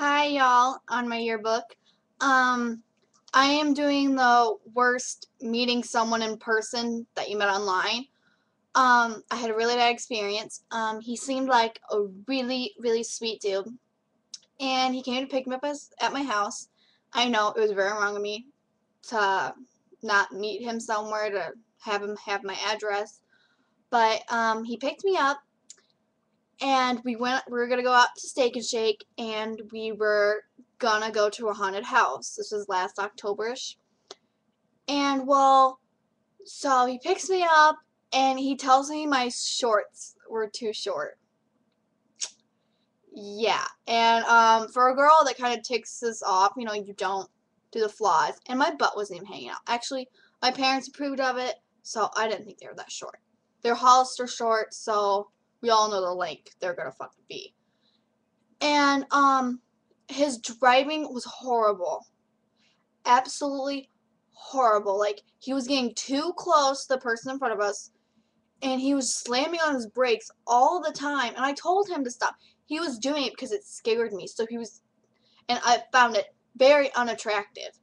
Hi y'all on my yearbook. Um, I am doing the worst meeting someone in person that you met online. I had a really bad experience. He seemed like a really, really sweet dude. And he came to pick me up at my house. I know it was very wrong of me to not meet him somewhere to have him have my address. But he picked me up and we were gonna go out to Steak and Shake, and we were gonna go to a haunted house. This was last Octoberish. And well, so he picks me up and he tells me my shorts were too short. Yeah. And for a girl that kind of ticks this off, you don't do the flaws. And my butt wasn't even hanging out. Actually, my parents approved of it, so I didn't think they were that short. They're Hollister shorts, so we all know the length they're gonna fucking be. And his driving was horrible. Absolutely horrible. Like, he was getting too close to the person in front of us, and he was slamming on his brakes all the time, and I told him to stop. He was doing it because it scared me. And I found it very unattractive.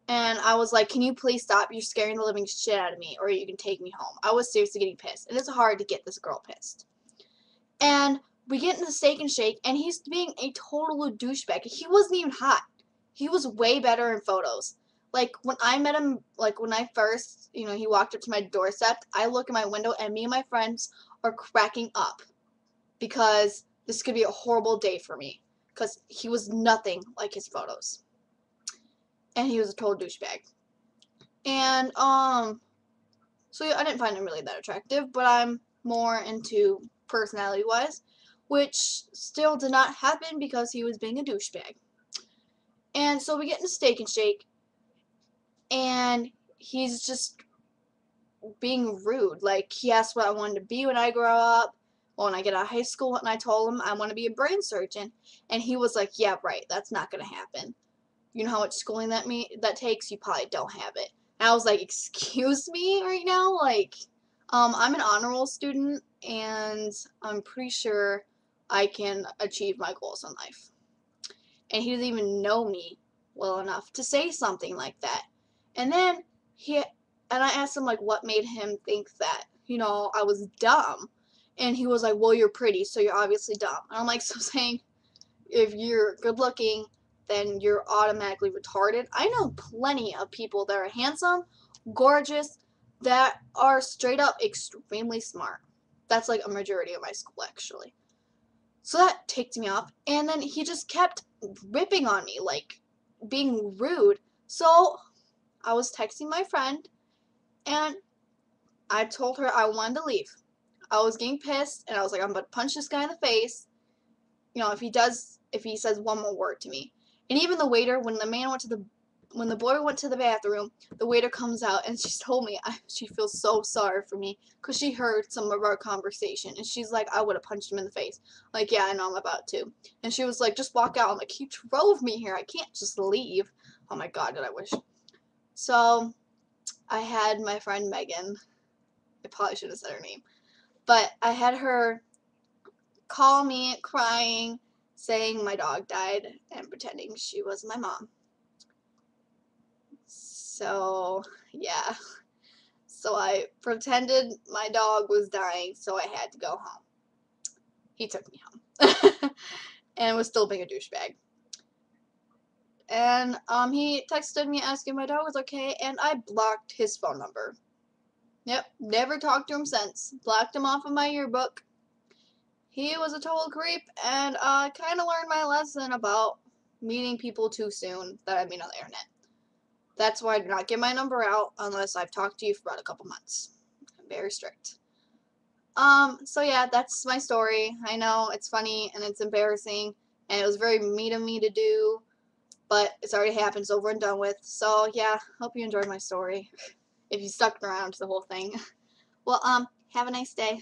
And I was like, can you please stop? You're scaring the living shit out of me, or you can take me home. I was seriously getting pissed. And it's hard to get this girl pissed. And we get in the Steak and Shake, and he's being a total douchebag. He wasn't even hot. He was way better in photos. Like, when I met him, like, when I first, he walked up to my doorstep, I look in my window, and me and my friends are cracking up. Because this could be a horrible day for me. Because he was nothing like his photos. And he was a total douchebag. And, so yeah, I didn't find him really that attractive, but I'm more into personality-wise, which still did not happen because he was being a douchebag. And so we get into Steak and Shake, and he's just being rude. Like, he asked what I wanted to be when I grow up, well, when I get out of high school, and I told him I want to be a brain surgeon. And he was like, yeah, right, that's not going to happen. You know how much schooling that takes? You probably don't have it. And I was like, excuse me right now? Like, I'm an honor roll student, and I'm pretty sure I can achieve my goals in life. And he doesn't even know me well enough to say something like that. And then I asked him, like, what made him think that, I was dumb. And he was like, well, you're pretty, so you're obviously dumb. And I'm like, so saying if you're good looking, then you're automatically retarded. I know plenty of people that are handsome, gorgeous, that are straight up extremely smart. That's like a majority of my school, actually. So that ticked me off. And then he just kept ripping on me, like being rude. So I was texting my friend, and I told her I wanted to leave. I was getting pissed, and I was like, I'm about to punch this guy in the face. If he says one more word to me. And even the waiter, when the boy went to the bathroom, the waiter comes out, and she told me she feels so sorry for me because she heard some of our conversation, and she's like, I would have punched him in the face. Like, yeah, I know, I'm about to. And she was like, just walk out. I'm like, he drove me here. I can't just leave. Oh my God, did I wish. So I had my friend Megan. I probably should have said her name. But I had her call me crying, saying my dog died, and pretending she was my mom. So, yeah. So I pretended my dog was dying, so I had to go home. He took me home. And was still being a douchebag. And he texted me asking my dog was okay, and I blocked his phone number. Yep, never talked to him since. Blocked him off of my yearbook. He was a total creep, and I kind of learned my lesson about meeting people too soon that I meet on the internet. That's why I do not give my number out unless I've talked to you for about a couple months. I'm very strict. So yeah, that's my story. I know it's funny and it's embarrassing, and it was very mean of me to do, but it's already happened, it's over and done with. So yeah, hope you enjoyed my story. If you stuck around to the whole thing. Well, have a nice day.